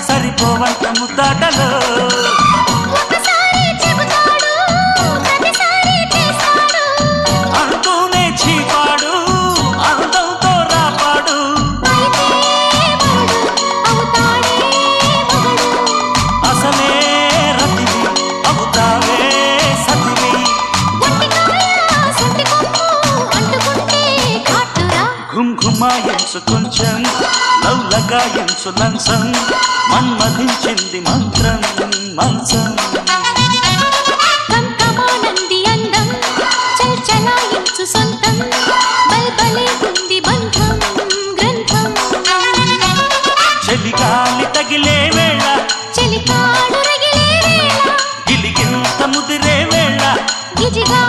సరిపోవంత ముద్దాటలో అంటూనే చీపాడు అందంతో రాపాడు అసలే రతివి అవుతావే సతివి ఘుమ్ ఘుమాయించు కొంచెం లవ్లగాయించు లంచం మన్మధించింది మంత్రం మంచం కంకమానంది అందం చల్చలాయించు సొంతం బల్బలే ఉంది బంధం గ్రంథం చలిగాలి తగిలే వేళ చెలికాడు రగిలే వేళ గిలిగింత ముదిరే వేళ గిజిగా